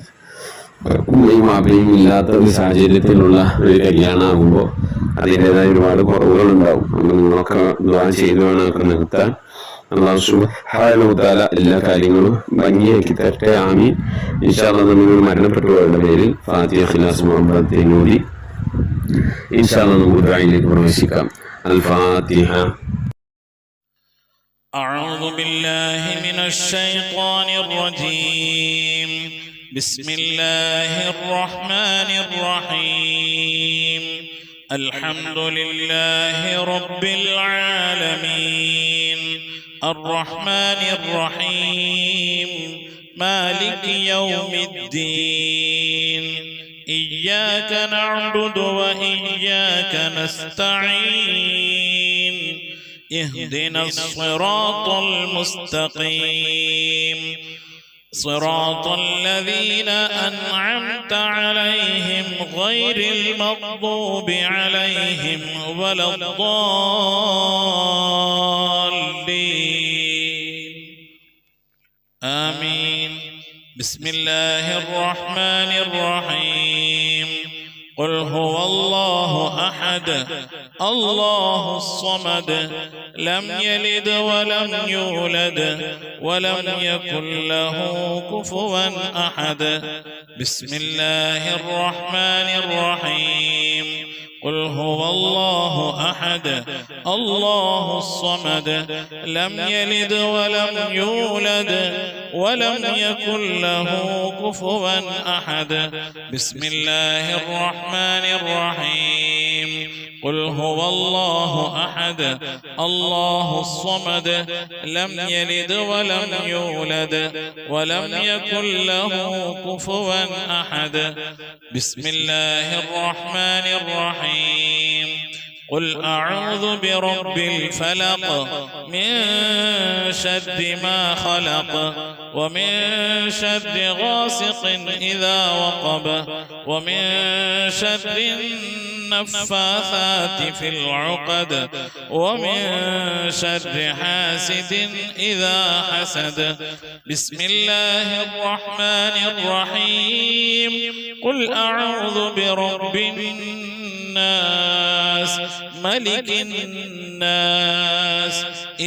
ഉമ്മയും വാപ്പയും ഇല്ലാത്ത ഒരു സാഹചര്യത്തിലുള്ള ഒരു കല്യാണമാകുമ്പോൾ അതിൻ്റെതായ ഒരുപാട് കുറവുകളുണ്ടാവും. അപ്പോൾ നിങ്ങളൊക്കെ ദുആ ചെയ്തു വേണം ഒക്കെ നിർത്താൻ. അല്ലാഹു സുബ്ഹാനഹു വ തആല എല്ലാ കാര്യങ്ങളും ഭംഗിയാക്കി തരട്ടെ. ആമീൻ. ഇൻഷാ അല്ലാഹ് നമ്മൾ മരണപ്പെട്ടവരുടെ പേരിൽ ഫാത്തിഹ ഖിലാസ് മുഹമ്മദ് നൂരി إن شاء الله نقول دعائي برمسكم الفاتحة.
أعوذ بالله من الشيطان الرجيم. بسم الله الرحمن الرحيم. الحمد لله رب العالمين الرحمن الرحيم مالك يوم الدين. إياك نعبد وإياك نستعين. اهدنا الصراط المستقيم صراط الذين أنعمت عليهم غير المغضوب عليهم ولا الضالين. آمين. بسم الله الرحمن الرحيم. قل هو الله أحد الله الصمد لم يلد ولم يولد ولم يكن له كفوا أحد. بسم الله الرحمن الرحيم. قل هو الله أحد الله الصمد لم يلد ولم يولد ولم يكن له كفوا أحد. بسم الله الرحمن الرحيم. قل هو الله أحد الله الصمد لم يلد ولم يولد ولم يكن له كفوا أحد. بسم الله الرحمن الرحيم. قل أعوذ برب الفلق من شر ما خلق ومن شر غاسق إذا وقب ومن شر النفاثات في العقد ومن شر حاسد إذا حسد. بسم الله الرحمن الرحيم. قل أعوذ برب الناس ملك الناس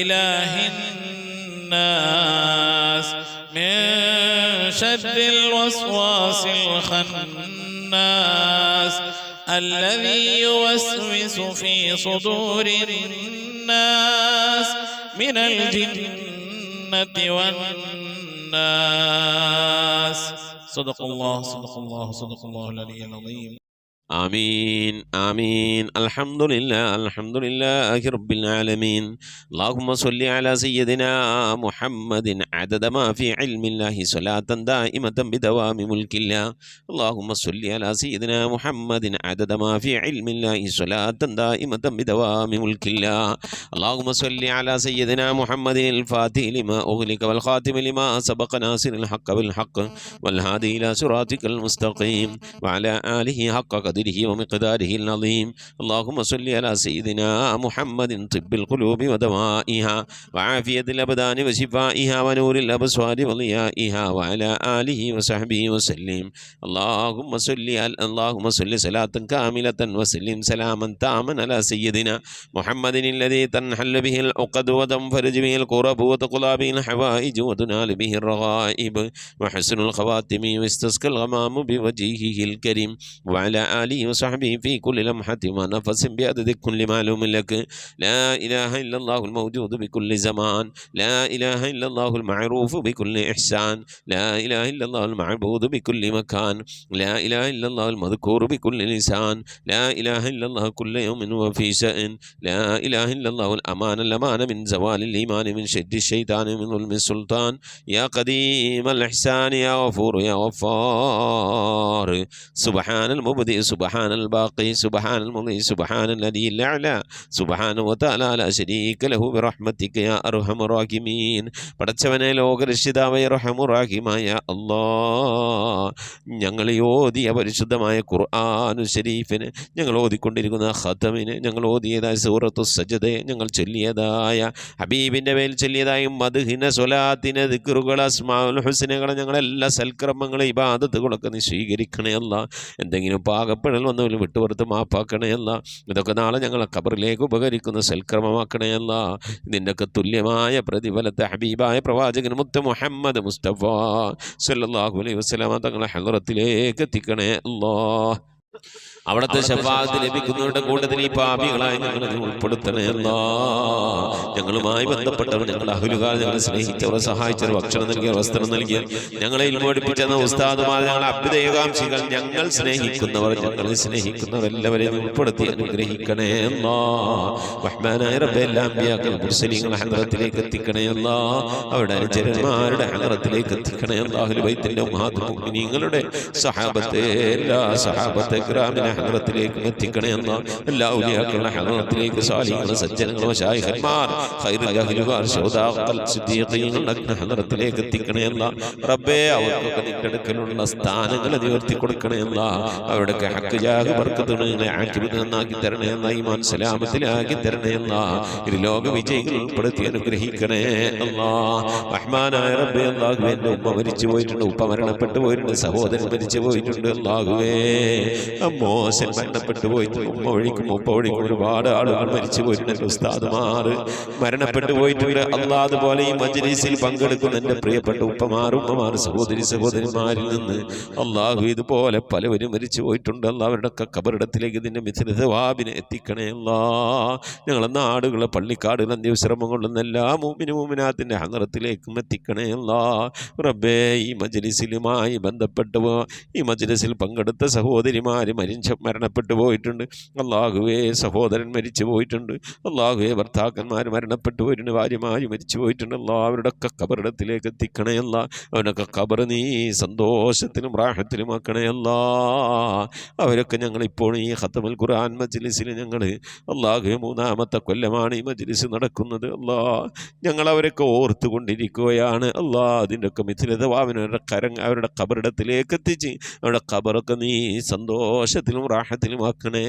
إله الناس من شر الوسواس الخناس الذي يوسوس في صدور الناس من الجنة والناس. صدق الله صدق الله صدق الله العلي العظيم.
آمين آمين. الحمد لله رب العالمين. اللهم صل على سيدنا محمد عدد ما في علم الله صلاة دائمة بدوام ملك الله. اللهم صل على سيدنا محمد عدد ما في علم الله صلاة دائمة بدوام ملك الله. اللهم صل على سيدنا محمد الفاتح لما أغلق والخاتم لما سبق ناصر الحق بالحق والهادي إلى صراطك المستقيم وعلى آله حق قدره ومقداره العظيم. اللهم صل على سيدنا محمد طب القلوب ودوائها وعافية الأبدان وشفائها ونور الأبصار وضيائها وعلى آله وصحبه وسلم. اللهم صل صلاة كاملة وسلم سلاما تاما على سيدنا محمد الذي تنحل به العقد وتنفرج به الكرب وتقضى به الحوائج وتنال به الرغائب وحسن الخواتم واستسقى الغمام بوجهه الكريم وعلى آله وصحبه في كل لمحة ونفس بعدد كل معلوم لك. لا إله إلا الله الموجود بكل زمان، لا إله إلا الله المعروف بكل إحسان، لا إله إلا الله المعبود بكل مكان، لا إله إلا الله المذكور بكل لسان، لا إله إلا الله كل يوم وفي شأن، لا إله إلا الله الأمان من زوال الإيمان من شد الشيطان من ظلم السلطان. يا قديم الإحسان يا غفور يا غفار، سبحان المبدئ سبحان الباقي سبحان المضي سبحان الذي الأعلى سبحانه وتعالى لا شريك له برحمتك يا أرحم الراحمين. പടച്ചവനെ ലോകരക്ഷിതാവായ റഹ്മാനുറഹീമായ അല്ലാഹ്, ഞങ്ങൾ ഓതിയ പരിശുദ്ധമായ ഖുർആനുൽ ശരീഫിനെ, ഞങ്ങൾ ഓതിക്കൊണ്ടിരിക്കുന്ന ഖതമിനെ, ഞങ്ങൾ ഓതിയതായ സൂറത്തു സജദയെ, ഞങ്ങൾ ചൊല്ലിയതായ ഹബീബിൻ്റെ മേൽ ചൊല്ലിയതായ മദ്ഹിന സ്വലാത്തിനെ ദിക്റുകൾ അസ്മാഉൽ ഹുസ്നകളെ, ഞങ്ങളെല്ലാ സൽക്രമങ്ങളെ ഇബാദത്തുകളൊക്കെ നീ സ്വീകരിക്കണേ അല്ല. എന്തെങ്കിലും പാകപ്പെടൽ വന്നവരും വിട്ടുപുറത്ത് മാപ്പാക്കണേ അല്ല. ഇതൊക്കെ നാളെ ഞങ്ങളെ ഖബറിലേക്ക് ഉപകരിക്കുന്ന സൽക്രമമാക്കണേ അല്ല. ഇതിൻ്റെയൊക്കെ തുല്യമായ പ്രതിഫലത്തെ ഹബീബായ പ്രവാചകൻ മുത്ത് മുഹമ്മദ് മുസ്തഫ സല്ലല്ലാഹു അലൈഹി വസല്ലമ തങ്ങളെ ഹളറത്തിലേക്ക് എത്തിക്കണേ അല്ലാഹ്. അവിടുത്തെ ശഫാഅത്ത് ലഭിക്കുന്നവരുടെ കൂട്ടത്തിൽ ഈ പാപികളായി ഞങ്ങളെ ഉൾപ്പെടുത്തണേ അല്ലാഹ്. ഞങ്ങളുമായി ബന്ധപ്പെട്ടവർ, ഞങ്ങളുടെ അഹ്ലുകാർ, ഞങ്ങളെ സ്നേഹിച്ചവർ, സഹായിച്ചവർ, ഭക്ഷണം നൽകിയവർ, വസ്ത്രം നൽകിയവർ, ഞങ്ങളെ പഠിപ്പിച്ചെന്ന ഉസ്താദുമാർ, ഞങ്ങളെ അഭ്യുദയകാംക്ഷികൾ, ഞങ്ങൾ സ്നേഹിക്കുന്നവർ, ഞങ്ങളെ സ്നേഹിക്കുന്നവർ എല്ലാവരെയും ഉൾപ്പെടുത്തി അനുഗ്രഹിക്കണേ അല്ലാഹ്. റഹ്മാനായ റബ്ബേ, എല്ലാ അമ്പിയാക്കൾ മുർസലീങ്ങൾ ഹളറത്തിലേക്ക് എത്തിക്കണേ അല്ലാഹ്. അവരുടെ അനുചരന്മാരുടെ ഹളറത്തിലേക്ക് എത്തിക്കണേ അല്ലാഹ്. അഹ്ലുൽ ബൈത്തിന്റെ ഉമ്മഹാത്തുൽ മുഅ്മിനീങ്ങളുടെ സഹാബത്തെ, എല്ലാ സഹാബത്തെ കിറാമിനെ ഹളറത്തിലേക്ക് എത്തിക്കണേ അല്ലാഹ്. എല്ലാ ഔലിയാക്കളുടെ ഹളറത്തിലേക്ക്, സാലിഹീങ്ങൾ, സജ്ജനങ്ങൾ, മശായിഖന്മാർ, ഖൈറുൽ അഹ്ലുകാർ, ശുഹദാക്കൾ, സിദ്ദീഖീങ്ങളുടെ ഹളറത്തിലേക്ക് എത്തിക്കണേ അല്ലാഹ്. റബ്ബേ, അവർക്കൊക്കെ നിന്റെ അടുക്കലുള്ള സ്ഥാനങ്ങൾ ഉയർത്തി കൊടുക്കണേ അല്ലാഹ്. അവരുടെയൊക്കെ ഹഖ് ജാഹ് ബർക്കത്തുകളെ ആക്കിബത്ത് നന്നാക്കി തരണേ അല്ലാഹ്. ഈമാൻ സലാമത്തിലാക്കി തരണേ അല്ലാഹ്. ഇത് ലോക വിജയികൾ ഉൾപ്പെടുത്തി അനുഗ്രഹിക്കണേ അല്ലാഹ്. റഹ്മാനായ റബ്ബേ, അല്ലാഹുവേ, എൻ്റെ ഉമ്മ മരിച്ചു പോയിട്ടുണ്ട്, ഉപ്പ മരണപ്പെട്ടു പോയിട്ടുണ്ട്, സഹോദരൻ മരിച്ചു പോയിട്ടുണ്ട്. അല്ലാഹുവേ, മോശൻ മരണപ്പെട്ടു പോയിട്ടുണ്ട്, ഉമ്മ വഴിക്കും ഉപ്പ വഴിക്കും ഒരുപാട് ആളുകൾ മരിച്ചു പോയിട്ടുണ്ട്, ഉസ്താദുമാർ മരണപ്പെട്ടു പോയിട്ടുണ്ട്. അല്ലാഹ്, അതുപോലെ ഈ മജ്‌ലിസിൽ പങ്കെടുക്കുന്ന എൻ്റെ പ്രിയപ്പെട്ട ഉപ്പമാർ, ഉമ്മമാർ, സഹോദരന്മാരിൽ നിന്ന് അല്ലാഹു ഇതുപോലെ പലവരും മരിച്ചു പോയിട്ടുണ്ട്. അല്ലാഹ്, അവരുടെയൊക്കെ ഖബറിടത്തിലേക്ക് ഇതിൻ്റെ മിഥ്ല സവാബിനെ എത്തിക്കണേ അല്ലാഹ്. ഞങ്ങളെ നാടുകളെ, പള്ളിക്കാടുകൾ, അന്ത്യവിശ്രമം കൊള്ളുന്ന എല്ലാ മുഅ്മിനും മുഅ്മിനാത്തിൻ്റെ ഹളറത്തിലേക്കും എത്തിക്കണേ അല്ലാഹ്. റബ്ബേ, ഈ മജ്‌ലിസിലുമായി ബന്ധപ്പെട്ടു ഈ മജ്‌ലിസിൽ പങ്കെടുത്ത സഹോദരിമാർ മരണപ്പെട്ടു പോയിട്ടുണ്ട്. അല്ലാഹുവേ, സഹോദരൻ മരിച്ചു പോയിട്ടുണ്ട്. അല്ലാഹുവേ, ഭർത്താക്കന്മാർ മരണപ്പെട്ടു പോയിട്ടുണ്ട്, ഭാര്യമാർ മരിച്ചു പോയിട്ടുണ്ട്. അല്ലാഹ്, അവരുടെയൊക്കെ ഖബറിടത്തിലേക്ക് എത്തിക്കണേ അല്ലാഹ്. അവരൊക്കെ ഖബർ നീ സന്തോഷത്തിലും റാഹത്തിലും ആക്കണേ അല്ലാഹ്. അവരൊക്കെ ഞങ്ങളിപ്പോൾ ഈ ഖത്മുൽ ഖുർആൻ മജ്‌ലിസിൽ ഞങ്ങൾ അല്ലാഹുവേ, 3-ാമത്തെ കൊല്ലമാണ് ഈ മജ്‌ലിസ് നടക്കുന്നത്. അല്ലാഹ്, ഞങ്ങൾ അവരൊക്കെ ഓർത്തുകൊണ്ടിരിക്കുകയാണ്. അല്ലാഹ്, അതിൻ്റെയൊക്കെ മിഥിലതവാവിന് അവരുടെ ഖബറിടത്തിലേക്ക് എത്തിച്ച് അവരുടെ ഖബറൊക്കെ നീ സന്തോഷത്തിലും റാഹത്തിലും ആക്കണേ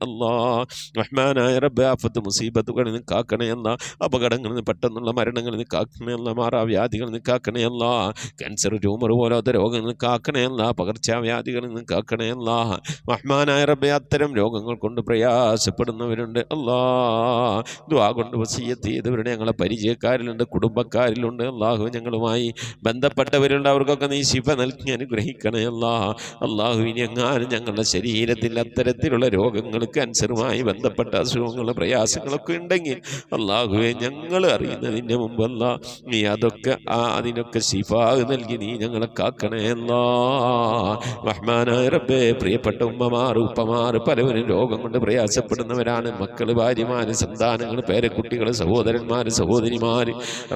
അല്ലാഹ്. റഹ്മാനായ റബ്ബേ, ആഫത്ത് മുസീബത്തുകളിൽ നിന്ന് കാക്കണേ അല്ലാഹ്. അപകടങ്ങളിൽ നിന്ന്, പെട്ടെന്നുള്ള മരണങ്ങളിൽ നിന്ന് കാക്കണേ അല്ലാഹ്. മാറാവ്യാധികളിൽ നിന്ന് കാക്കണേ അല്ലാഹ്. ക്യാൻസർ, ട്യൂമർ പോലത്തെ രോഗങ്ങളിൽ നിന്ന് കാക്കണേ അല്ലാഹ്. പകർച്ചവ്യാധികളിൽ നിന്ന് കാക്കണേ അല്ലാഹ്. റഹ്മാനായ റബ്ബേ, അത്തരം രോഗങ്ങൾ കൊണ്ട് പ്രയാസപ്പെടുന്നവരുണ്ട് അല്ലാഹ്. ദുആ കൊണ്ട് വസിയ്യത്ത് ചെയ്തവരുടെ ഞങ്ങളെ പരിചയക്കാരിലുണ്ട്, കുടുംബക്കാരിലുണ്ട്. അല്ലാഹു, ഞങ്ങളുമായി ബന്ധപ്പെട്ടവരുണ്ട്, അവർക്കൊക്കെ നീ ശിഫ നൽകി അനുഗ്രഹിക്കണേ അല്ലാഹ്. അല്ലാഹു, ഇനി എങ്ങാനും ഞങ്ങളുടെ ശരീരത്തിൽ അത്തരത്തിലുള്ള രോഗങ്ങൾ, ക്യാൻസറുമായി ബന്ധപ്പെട്ട അസുഖങ്ങൾ, പ്രയാസങ്ങളൊക്കെ ഉണ്ടെങ്കിൽ അല്ലാഹുവേ, ഞങ്ങൾ അറിയുന്നതിൻ്റെ മുമ്പല്ല നീ അതൊക്കെ അതിനൊക്കെ ശിഫാ നൽകി നീ ഞങ്ങളെ കാക്കണേ അല്ലാഹ്. റഹ്മാനായ റബ്ബേ, പ്രിയപ്പെട്ട ഉമ്മമാർ, ഉപ്പമാർ പലവരും രോഗം കൊണ്ട് പ്രയാസപ്പെടുന്നവരാണ്. മക്കൾ, ഭാര്യമാർ, സന്താനങ്ങൾ, പേരക്കുട്ടികൾ, സഹോദരന്മാർ, സഹോദരിമാർ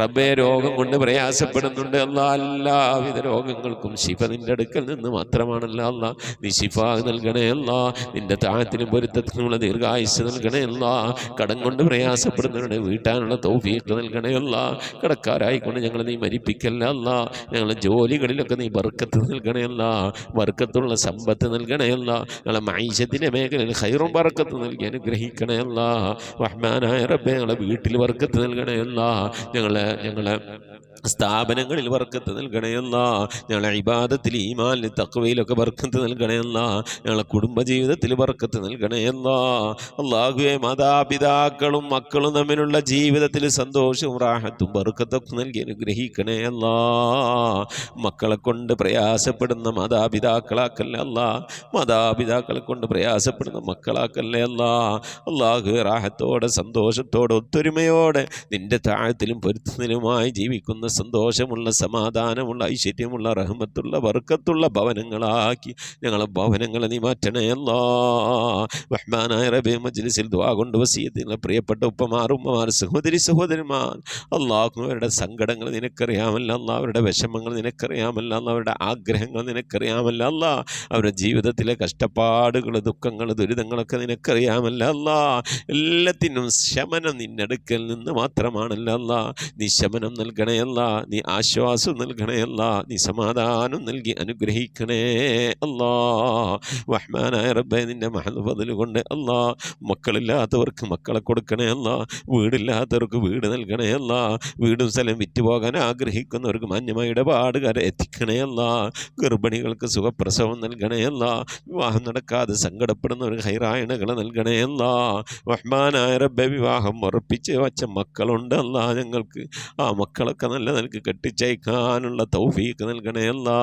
റബ്ബേ, രോഗം കൊണ്ട് പ്രയാസപ്പെടുന്നുണ്ട്. അല്ലാഹ്, എല്ലാവിധ രോഗങ്ങൾക്കും ശിഫ നിന്റെ അടുക്കൽ നിന്ന് മാത്രമാണല്ലോ. അല്ലാഹ്, നീ ശിഫ നൽകി നൽകണേ അല്ലാ. നിന്റെ താഴത്തിനും പൊരുത്തത്തിനുള്ള ദീർഘായുസ് നൽകണേ അല്ലാ. കടം കൊണ്ട് പ്രയാസപ്പെടുന്നവരുടെ വീട്ടാനുള്ള തൗഫീഖ് നൽകണേ അല്ലാ. കടക്കാരായിക്കൊണ്ട് ഞങ്ങളെ നീ മരിപ്പിക്കല്ല അല്ലാ. ഞങ്ങളെ ജോലികളിലൊക്കെ നീ ബർക്കത്ത് നൽകണേ അല്ലാ. ബർക്കത്തുള്ള സമ്പത്ത് നൽകണേ അല്ലാ. ഞങ്ങളെ മൈശത്തിന്റെ മേഖലയിൽ ഖൈറും ബർക്കത്ത് നൽകി അനുഗ്രഹിക്കണേ അല്ലാ. റഹ്മാനായ റബ്ബേ ഞങ്ങളെ വീട്ടിൽ ബർക്കത്ത് നൽകണേ അല്ലാ. ഞങ്ങളെ സ്ഥാപനങ്ങളിൽ ബർക്കത്ത് നൽകണയല്ല. ഞങ്ങളെ ഇബാദത്തിൽ ഈമാനിൽ തഖ്വയിലൊക്കെ ബർക്കത്ത് നൽകണയല്ല. ഞങ്ങളെ കുടുംബജീവിതത്തിൽ ബർക്കത്ത് നൽകണയല്ല. അല്ലാഹുവേ മാതാപിതാക്കളും മക്കളും തമ്മിലുള്ള ജീവിതത്തിൽ സന്തോഷവും റാഹത്തും ബർക്കത്തൊക്കെ നൽകി അനുഗ്രഹിക്കണയല്ല. മക്കളെ കൊണ്ട് പ്രയാസപ്പെടുന്ന മാതാപിതാക്കളാക്കല്ലേ അല്ല. മാതാപിതാക്കളെ കൊണ്ട് പ്രയാസപ്പെടുന്ന മക്കളാക്കല്ലേ അല്ല. അല്ലാഹുവേ റാഹത്തോടെ സന്തോഷത്തോടെ ഒത്തൊരുമയോടെ നിന്റെ താഴത്തിലും പൊരുത്തത്തിലുമായി ജീവിക്കുന്ന സന്തോഷമുള്ള സമാധാനമുള്ള ഐശ്വര്യമുള്ള റഹ്മത്തുള്ള ബർക്കത്തുള്ള ഭവനങ്ങളാക്കി ഞങ്ങളെ ഭവനങ്ങളെ നീ മാറ്റണേ അല്ലാ. റഹ്മാനായ റബ്ബേ മജ്ലിസിൽ ദുആ കൊണ്ട് വസിയത്ത് പ്രിയപ്പെട്ട ഉപ്പമാർ സഹോദരിമാർ അല്ലാഹു അവരുടെ സങ്കടങ്ങൾ നിനക്കറിയാമല്ലോ അല്ലാ. അവരുടെ വിഷമങ്ങൾ നിനക്കറിയാമല്ലോ അല്ലാ. അവരുടെ ആഗ്രഹങ്ങൾ നിനക്കറിയാമല്ലോ അല്ലാ. അവരുടെ ജീവിതത്തിലെ കഷ്ടപ്പാടുകൾ ദുഃഖങ്ങൾ ദുരിതങ്ങളൊക്കെ നിനക്കറിയാമല്ലോ അല്ലാ. എല്ലാത്തിനും ശമനം നിന്നടുക്കൽ നിന്ന് മാത്രമാണല്ലോ അല്ലാ. നീ ശമനം നൽകണേ അല്ലാ. നീ ആശ്വാസം നൽകണേ അല്ലാ. നീ സമാധാനം നൽകി അനുഗ്രഹിക്കണേ അല്ലാ. റഹ്മാനായ റബ്ബേ നിന്റെ മഹദ് ഫദ്ൽ കൊണ്ട് അല്ലാ മക്കളില്ലാത്തവർക്ക് മക്കളെ കൊടുക്കണേ അല്ലാ. വീടില്ലാത്തവർക്ക് വീട് നൽകണേ അല്ലാ. വീടും സ്ഥലം വിറ്റുപോകാൻ ആഗ്രഹിക്കുന്നവർക്ക് മാന്യമായ ഇടപാടുകാരെ എത്തിക്കണേ അല്ലാ. ഗർഭിണികൾക്ക് സുഖപ്രസവം നൽകണേ അല്ലാ. വിവാഹം നടക്കാതെ സങ്കടപ്പെടുന്നവർക്ക് ഹൈറായണകളെ നൽകണേ അല്ലാ. റഹ്മാനായ റബ്ബേ വിവാഹം ഉറപ്പിച്ച് വച്ച മക്കളുണ്ട് അല്ലാ. ഞങ്ങൾക്ക് ആ മക്കളൊക്കെ നല്ല നിനക്ക് കെട്ടിച്ചയക്കാനുള്ള തൗഫീഖ് നൽകണേ അല്ലാ.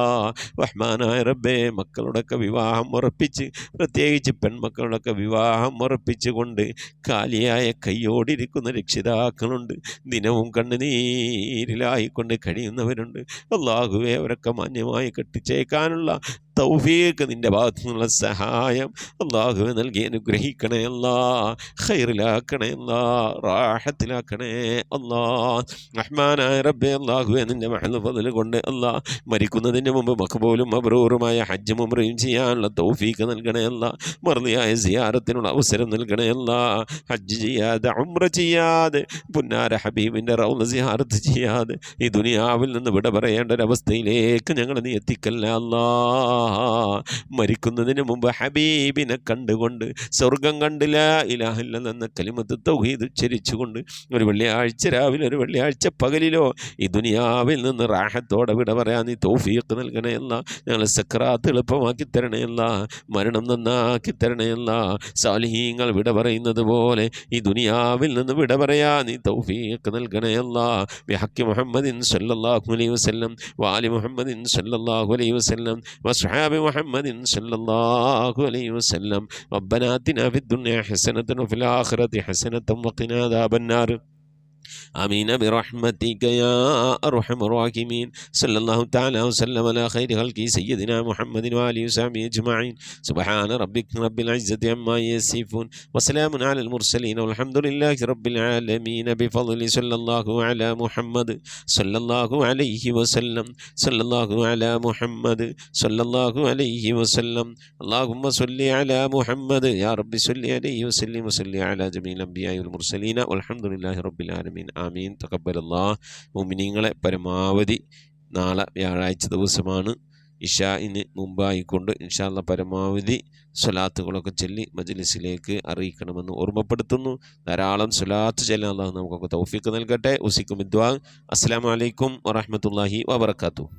റഹ്മാനായ റബ്ബേ മക്കളുടെയൊക്കെ വിവാഹം ഉറപ്പിച്ച് പ്രത്യേകിച്ച് പെൺമക്കളുടെയൊക്കെ വിവാഹം ഉറപ്പിച്ചുകൊണ്ട് കാലിയായ കൈയോടിരിക്കുന്ന രക്ഷിതാക്കളുണ്ട്. ദിനവും കണ്ണുനീരിലായിക്കൊണ്ട് കഴിയുന്നവരുണ്ട്. അല്ലാഹുവേ അവരൊക്കെ മാന്യമായി കെട്ടിച്ചയക്കാനുള്ള തൗഫീഖ് നിന്റെ ഭാഗത്തു നിന്നുള്ള സഹായം അല്ലാഹുവേ നൽകി അനുഗ്രഹിക്കണേ അല്ലാ. ഖൈറിലാക്കണേ അല്ലാ. റാഹത്തിലാക്കണേ അല്ലാ. റഹ്മാനായ റബ്ബേ അല്ലാഹുവേ നിന്റെ മഹദ് ഫദ്ൽ കൊണ്ട് അല്ലാ മരിക്കുന്നതിന് മുമ്പ് മഖ്ബൂലും മബ്റൂറുമായ ഹജ്ജും ഉംറയും ചെയ്യാനുള്ള തൗഫീഖ് നൽകണേ അല്ലാ. മർദിയായ സിയാറത്തിനുള്ള അവസരം നൽകണേ അല്ലാ. ഹജ്ജ് ചെയ്യാതെ ഉംറ ചെയ്യാതെ പുന്നാര ഹബീബിൻ്റെ റൗള സിയാറത്ത് ചെയ്യാതെ ഈ ദുനിയാവിൽ നിന്ന് വിട പറയേണ്ട ഒരവസ്ഥയിലേക്ക് ഞങ്ങളെ നീ എത്തിക്കല്ല അല്ലാ. മരിക്കുന്നതിന് മുമ്പ് ഹബീബിനെ കണ്ടുകൊണ്ട് സ്വർഗം കണ്ടില്ല ഇലാഹ ഇല്ലല്ലാഹ് എന്ന കലിമത്ത് തൗഹീദ് ഉച്ചരിച്ചുകൊണ്ട് ഒരു വെള്ളിയാഴ്ച രാവിലെ ഒരു വെള്ളിയാഴ്ച പകലിലോ ഈ ദുനിയാവിൽ നിന്ന് റാഹത്തോടെ വിട പറയാൻ നീ തൗഫീഖ് നൽകണേ അല്ലാ. ഞങ്ങളെ സക്രാത്ത് എളുപ്പമാക്കി തരണേ അല്ലാ. മരണം നന്നാക്കി തരണേ അല്ലാ. സാലിഹീങ്ങൾ വിട പറയുന്നത് പോലെ ഈ ദുനിയാവിൽ നിന്ന് വിട പറയാൻ നീ തൗഫീഖ് നൽകണേ അല്ലാ. ബിഹഖി മുഹമ്മദിൻ സല്ലല്ലാഹു അലൈഹി വസല്ലം വാലി മുഹമ്മദിൻ സല്ലല്ലാഹു അലൈഹി വസല്ലം വസ്ഹാബി മുഹമ്മദിൻ സല്ലല്ലാഹു അലൈഹി വസല്ലം. റബ്ബനാ ആതിനാ ഫിദ്ദുനിയ ഹസനതൻ വഫിൽ ആഖിറതി ഹസനതൻ വഖിനാ അദാബന്നാർ. آمين برحمتك يا أرحم الراحمين. صلى الله تعالى وسلم على خير خلقه سيدنا محمد وآله وصحبه أجمعين. سبحان ربك رب العزة عما يصفون وسلام على المرسلين والحمد لله رب العالمين. بفضل صلى الله على محمد صلى الله عليه وسلم. صلى الله على محمد صلى الله عليه وسلم. اللهم صل على محمد يا رب صل عليه وسلم وصل على جميع الأنبياء والمرسلين والحمد لله رب العالمين. ആമീൻ തഖബ്ബലല്ലാഹ്. മുഅ്മിനീങ്ങളെ പരമാവധി നാളെ വ്യാഴാഴ്ച ദിവസമാണ് ഇശാഇന് മുമ്പായിക്കൊണ്ട് ഇൻഷാ അല്ലാഹ് പരമാവധി സ്വലാത്തുകളൊക്കെ ചൊല്ലി മജ്ലിസിലേക്ക് അറിയിക്കണമെന്ന് ഓർമ്മപ്പെടുത്തുന്നു. ധാരാളം സ്വലാത്ത് ചൊല്ലാൻ അല്ലാഹു നമുക്കൊക്കെ തൗഫീഖ് നൽകട്ടെ. ഉസിക്കും ദുആ. അസ്സലാമു അലൈക്കും വറഹ്മത്തുള്ളാഹി വബറകാതുഹു.